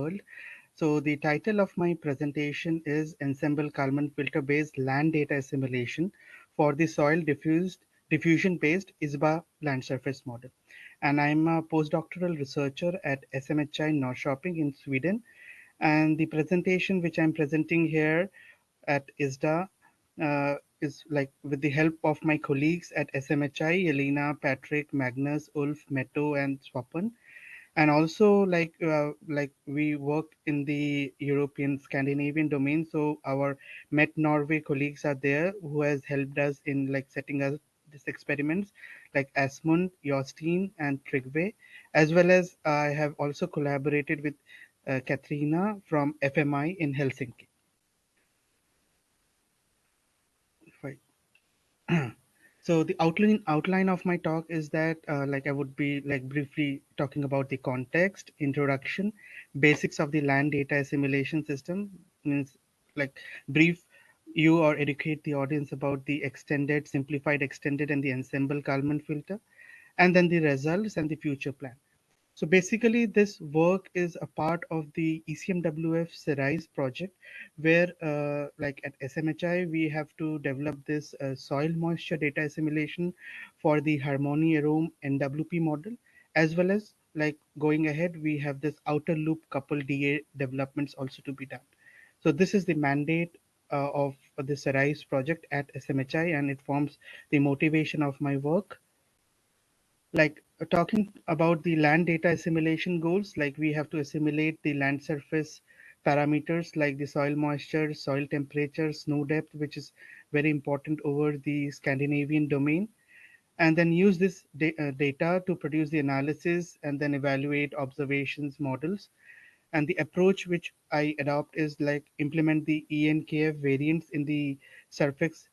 world. So the title of my presentation is Ensemble Kalman filter-based land data assimilation for the soil diffusion-based ISBA land surface model. And I'm a postdoctoral researcher at SMHI Norrköping in Sweden. And the presentation which I'm presenting here at ISDA is like with the help of my colleagues at SMHI, Elena, Patrick, Magnus, Ulf, Meto, and Swapan. And also like we work in the European Scandinavian domain. So our Met Norway colleagues are there who has helped us in like setting up these experiments like Asmund, Jostein, and Trygve, as well as I have also collaborated with Katrina from FMI in Helsinki. Right. So the outline of my talk is that like I would be like briefly talking about the context, introduction, basics of the land data assimilation system, means like brief you or educate the audience about the extended, simplified, extended, and the ensemble Kalman filter, and then the results and the future plan. So basically, this work is a part of the ECMWF Cerise project, where like at SMHI, we have to develop this soil moisture data assimilation for the Harmony Arome NWP model, as well as like going ahead, we have this outer loop couple DA developments also to be done. So this is the mandate of the Cerise project at SMHI, and it forms the motivation of my work. Like talking about the land data assimilation goals, like we have to assimilate the land surface parameters like the soil moisture, soil temperature, snow depth, which is very important over the Scandinavian domain, and then use this data to produce the analysis and then evaluate observations models. And the approach which I adopt is like implement the ENKF variants in the surface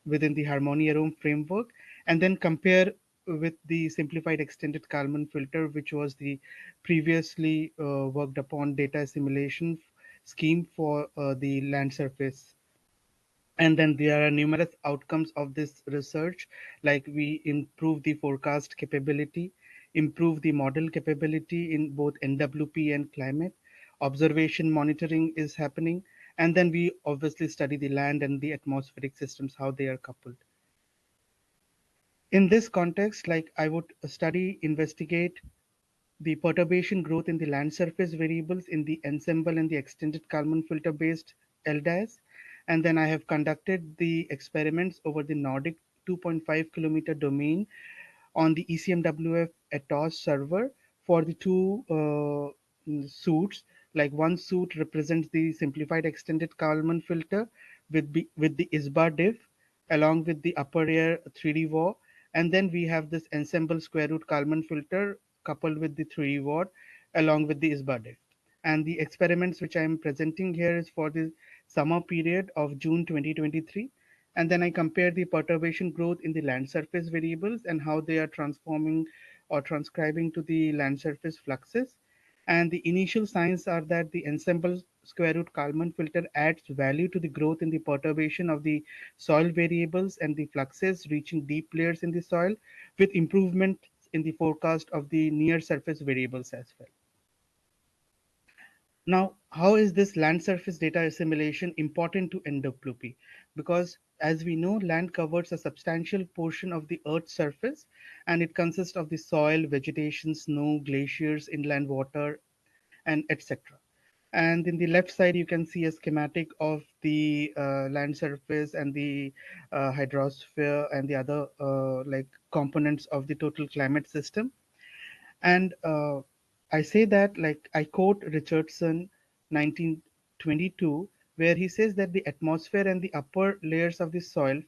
within the Harmony Arome framework, and then compare with the simplified extended Kalman filter, which was the previously worked upon data assimilation scheme for the land surface. And then there are numerous outcomes of this research, like we improve the forecast capability, improve the model capability in both NWP and climate, observation monitoring is happening, and then we obviously study the land and the atmospheric systems, how they are coupled. In this context, like I would study, investigate the perturbation growth in the land surface variables in the ensemble and the extended Kalman filter based LDAS. And then I have conducted the experiments over the Nordic 2.5-kilometer domain on the ECMWF ATOS server for the two suits. Like one suit represents the simplified extended Kalman filter with the ISBA diff along with the upper air 3D WAR. And then we have this ensemble square root Kalman filter coupled with the 3D WAR along with the ISBA diff. And the experiments which I am presenting here is for the summer period of June 2023. And then I compare the perturbation growth in the land surface variables and how they are transforming or transcribing to the land surface fluxes. And the initial signs are that the ensemble square root Kalman filter adds value to the growth in the perturbation of the soil variables and the fluxes reaching deep layers in the soil, with improvement in the forecast of the near surface variables as well. Now, how is this land surface data assimilation important to NWP? Because as we know, land covers a substantial portion of the Earth's surface, and it consists of the soil, vegetation, snow, glaciers, inland water, and etc. And in the left side, you can see a schematic of the land surface and the hydrosphere and the other like components of the total climate system. And I say that, like, I quote Richardson, 1922, where he says that the atmosphere and the upper layers of the soil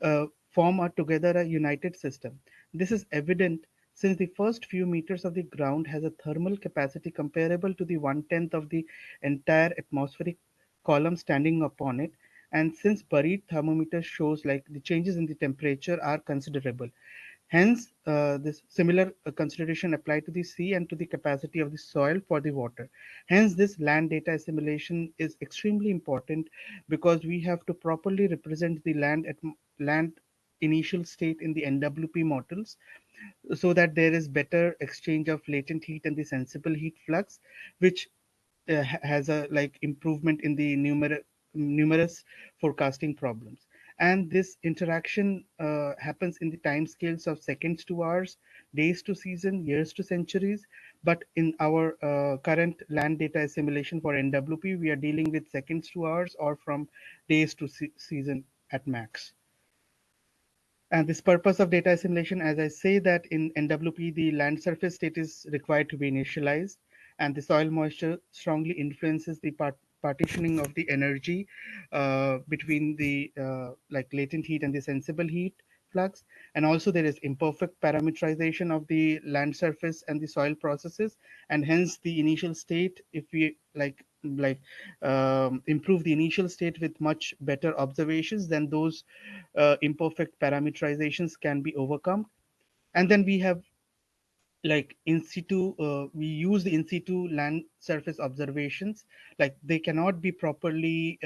uh, form a together a united system. This is evident since the first few meters of the ground has a thermal capacity comparable to the one-tenth of the entire atmospheric column standing upon it. And since buried thermometer shows like the changes in the temperature are considerable. Hence, this similar consideration applied to the sea and to the capacity of the soil for the water. Hence, this land data assimilation is extremely important because we have to properly represent the land initial state in the NWP models, so that there is better exchange of latent heat and the sensible heat flux, which has a like improvement in the numerous forecasting problems. And this interaction happens in the time scales of seconds to hours, days to season, years to centuries. But in our current land data assimilation for NWP, we are dealing with seconds to hours or from days to season at max. And this purpose of data assimilation, as I say that in NWP, the land surface state is required to be initialized, and the soil moisture strongly influences the partitioning of the energy between the like latent heat and the sensible heat flux. And also there is imperfect parameterization of the land surface and the soil processes, and hence the initial state, if we improve the initial state with much better observations, then those imperfect parameterizations can be overcome. And then we have like in situ, we use the in situ land surface observations. Like they cannot be properly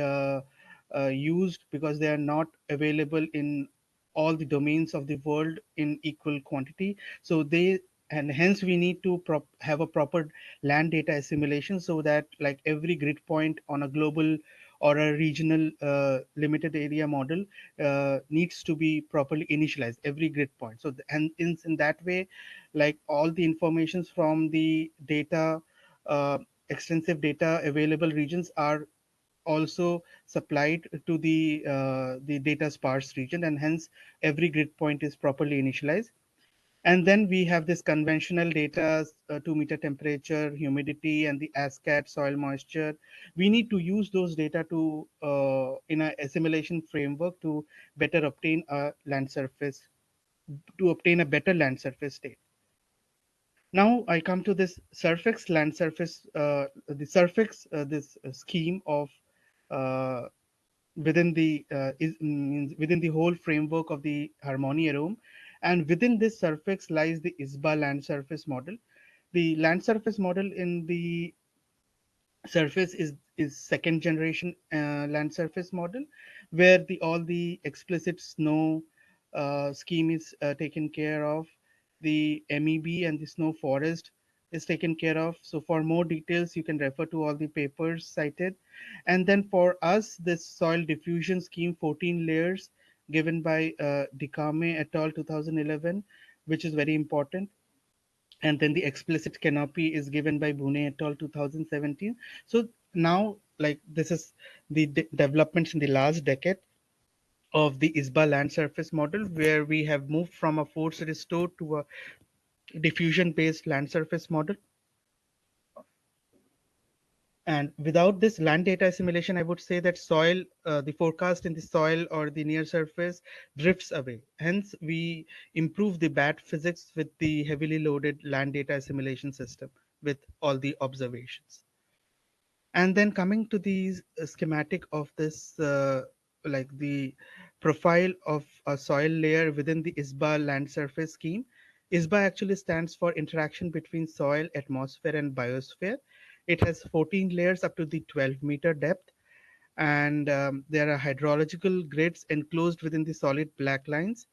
used because they are not available in all the domains of the world in equal quantity. So they, and hence we need to have a proper land data assimilation, so that like every grid point on a global or a regional limited area model needs to be properly initialized every grid point. So and in that way, like all the informations from the data, uh, extensive data available regions are also supplied to the data sparse region, and hence every grid point is properly initialized. And then we have this conventional data, 2 meter temperature, humidity, and the ASCAT soil moisture. We need to use those data to in a assimilation framework to better obtain a land surface, to obtain a better land surface state. Now I come to this surface land surface, the surface, this scheme of uh, within the means within the whole framework of the harmony arome, and within this surface lies the ISBA land surface model. The land surface model in the surface is second generation land surface model, where the all the explicit snow scheme is taken care of, the MEB and the snow forest is taken care of. So for more details you can refer to all the papers cited. And then for us, this soil diffusion scheme, 14 layers, given by Dikame et al 2011, which is very important. And then the explicit canopy is given by Bune et al 2017. So now, like this is the developments in the last decade of the ISBA land surface model, where we have moved from a force restore to a diffusion based land surface model. And without this land data assimilation, I would say that soil, the forecast in the soil or the near surface drifts away. Hence, we improve the bad physics with the heavily loaded land data assimilation system with all the observations. And then coming to the schematic of this, like the profile of a soil layer within the ISBA land surface scheme. ISBA actually stands for interaction between soil, atmosphere, and biosphere. It has 14 layers up to the 12-meter depth, and there are hydrological grids enclosed within the solid black lines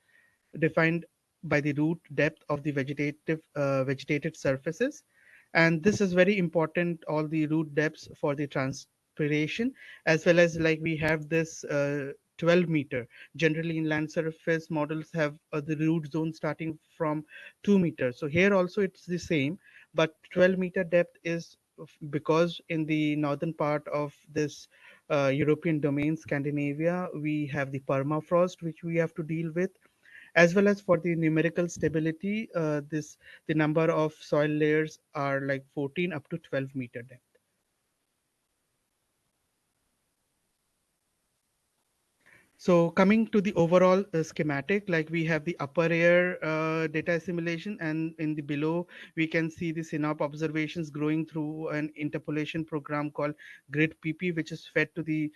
defined by the root depth of the vegetated surfaces. And this is very important, all the root depths for the transpiration, as well as like we have this 12 meter. Generally in land surface models have the root zone starting from 2 meters. So here also it's the same, but 12-meter depth is because in the northern part of this European domain, Scandinavia, we have the permafrost which we have to deal with, as well as for the numerical stability. This the number of soil layers are like 14 up to 12-meter depth. So coming to the overall schematic, like we have the upper air data assimilation, and in the below we can see the synop observations growing through an interpolation program called Grid PP, which is fed to the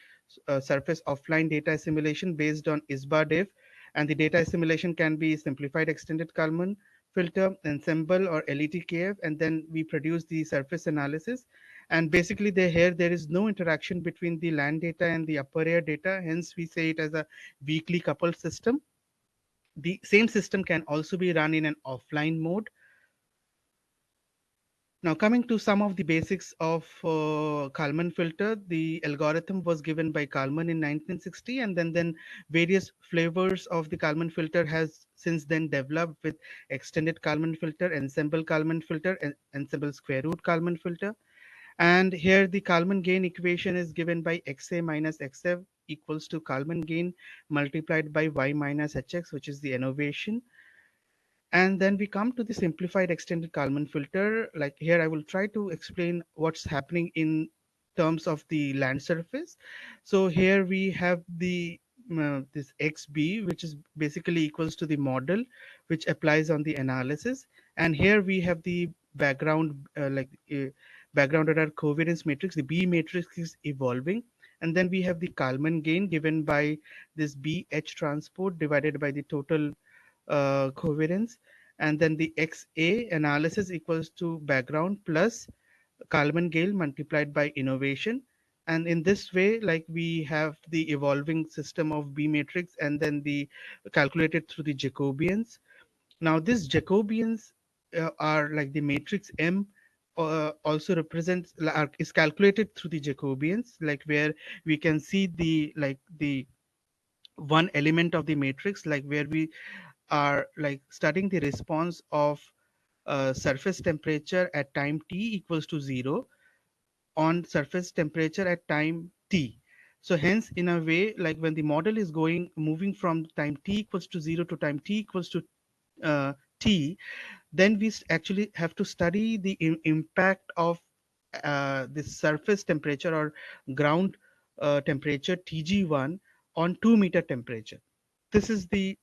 surface offline data assimilation based on ISBA diff. And the data assimilation can be simplified extended Kalman filter, ensemble, or LETKF, and then we produce the surface analysis. And basically there is no interaction between the land data and the upper air data, hence we say it as a weakly coupled system. The same system can also be run in an offline mode. Now, coming to some of the basics of Kalman filter, the algorithm was given by Kalman in 1960, and then various flavors of the Kalman filter has since then developed with extended Kalman filter, ensemble Kalman filter, and ensemble square root Kalman filter. And here the Kalman gain equation is given by xa minus xf equals to Kalman gain multiplied by y minus hx, which is the innovation. And then we come to the simplified extended Kalman filter. Like here, I will try to explain what's happening in terms of the land surface. So here we have the this xb, which is basically equals to the model, which applies on the analysis. And here we have the background, background error covariance matrix. The B matrix is evolving. And then we have the Kalman gain given by this BH transport divided by the total covariance, and then the XA analysis equals to background plus Kalman Gale multiplied by innovation. And in this way, like we have the evolving system of B matrix and then the calculated through the Jacobians. Now, these Jacobians are like the matrix M also represents is calculated through the Jacobians, like where we can see the the one element of the matrix, like where we are like studying the response of surface temperature at time t equals to 0 on surface temperature at time t. So hence, in a way, like when the model is going moving from time t equals to 0 to time t equals to uh, t, then we actually have to study the impact of the surface temperature or ground temperature Tg1 on 2 meter temperature. This is the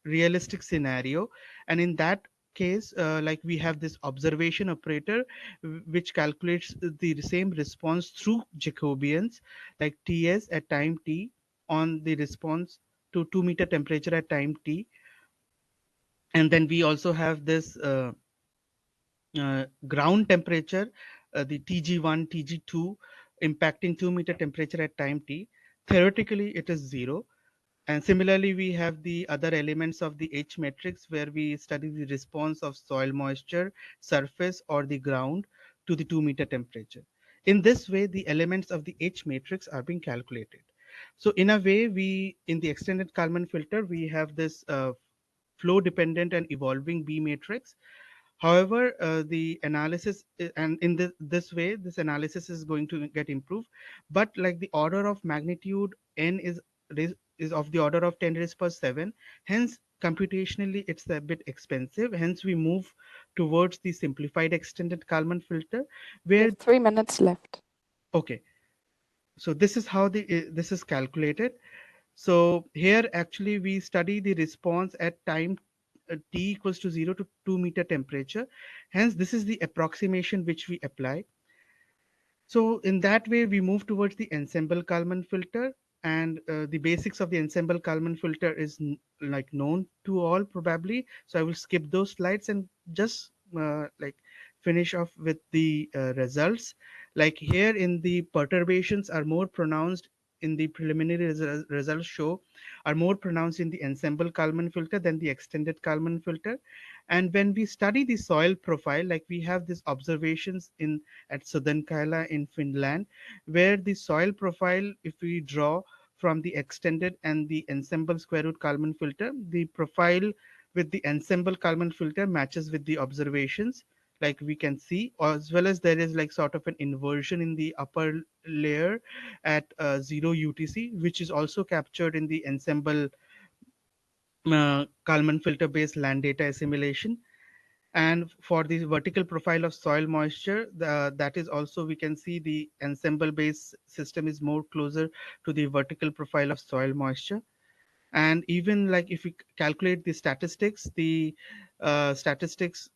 realistic scenario, and in that case, like we have this observation operator which calculates the same response through Jacobians, like Ts at time t on the response to 2 meter temperature at time t. And then we also have this ground temperature, the Tg1, Tg2, impacting 2 meter temperature at time t. Theoretically, it is 0. And similarly, we have the other elements of the H matrix where we study the response of soil moisture, surface, or the ground to the 2 meter temperature. In this way, the elements of the H matrix are being calculated. So in a way, we in the extended Kalman filter, we have this flow dependent and evolving B matrix. However, the analysis and in this way, this analysis is going to get improved. But like the order of magnitude n is of the order of 10 raised per 7. Hence, computationally, it's a bit expensive. Hence, we move towards the simplified extended Kalman filter, You where have 3 minutes left. okay. So this is how the this is calculated. So here actually we study the response at time t equals to 0 to 2 meter temperature. Hence, this is the approximation which we apply. So in that way, we move towards the ensemble Kalman filter, and the basics of the ensemble Kalman filter is like known to all probably. So I will skip those slides and just like finish off with the results. Like here in the perturbations are more pronounced in the preliminary results show are more pronounced in the ensemble Kalman filter than the extended Kalman filter. And when we study the soil profile, like we have these observations in at Southern Kaila in Finland, where the soil profile, if we draw from the extended and the ensemble square root Kalman filter, the profile with the ensemble Kalman filter matches with the observations, like we can see, as well as there is like sort of an inversion in the upper layer at 0 UTC, which is also captured in the ensemble Kalman filter based land data assimilation. And for the vertical profile of soil moisture, that is also we can see the ensemble based system is more closer to the vertical profile of soil moisture. And even like if we calculate the statistics, the statistics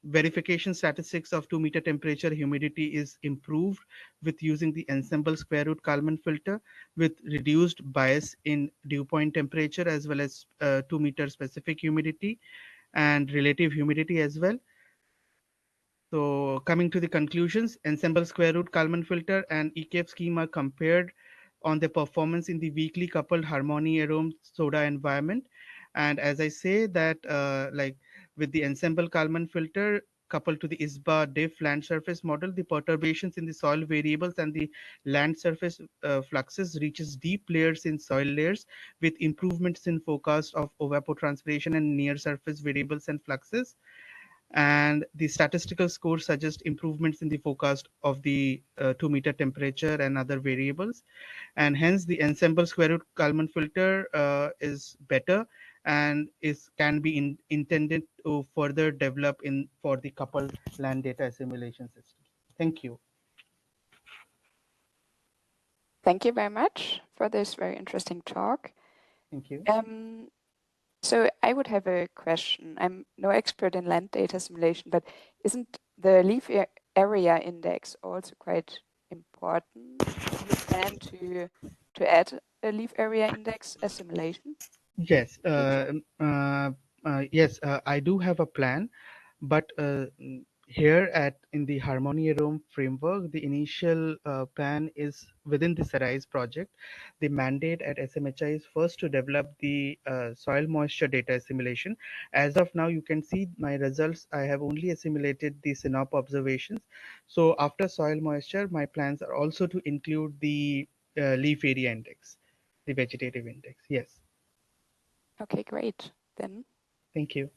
verification statistics of 2 meter temperature humidity is improved with using the ensemble square root Kalman filter with reduced bias in dew point temperature as well as 2 meter specific humidity and relative humidity as well. So coming to the conclusions, ensemble square root Kalman filter and EKF scheme are compared on their performance in the weakly coupled harmony arome soda environment. And as I say that, with the Ensemble Kalman filter coupled to the ISBA diff land surface model, the perturbations in the soil variables and the land surface fluxes reaches deep layers in soil layers with improvements in forecast of evapotranspiration and near surface variables and fluxes. And the statistical scores suggest improvements in the forecast of the 2 meter temperature and other variables, and hence the ensemble square root Kalman filter is better and is can be intended to further develop in for the coupled land data assimilation system. Thank you. Thank you very much for this very interesting talk. Thank you. Um, so I would have a question. I'm no expert in land data assimilation, but isn't the area index also quite important? Do you plan to add a leaf area index assimilation Yes, in future? yes, I do have a plan, but here at in the Harmony Room framework, the initial plan is within the Sarais project. The mandate at SMHI is first to develop the soil moisture data assimilation. As of now, you can see my results. I have only assimilated the SYNOP observations. So after soil moisture, my plans are also to include the leaf area index, the vegetative index. Yes, Okay, great. Then thank you.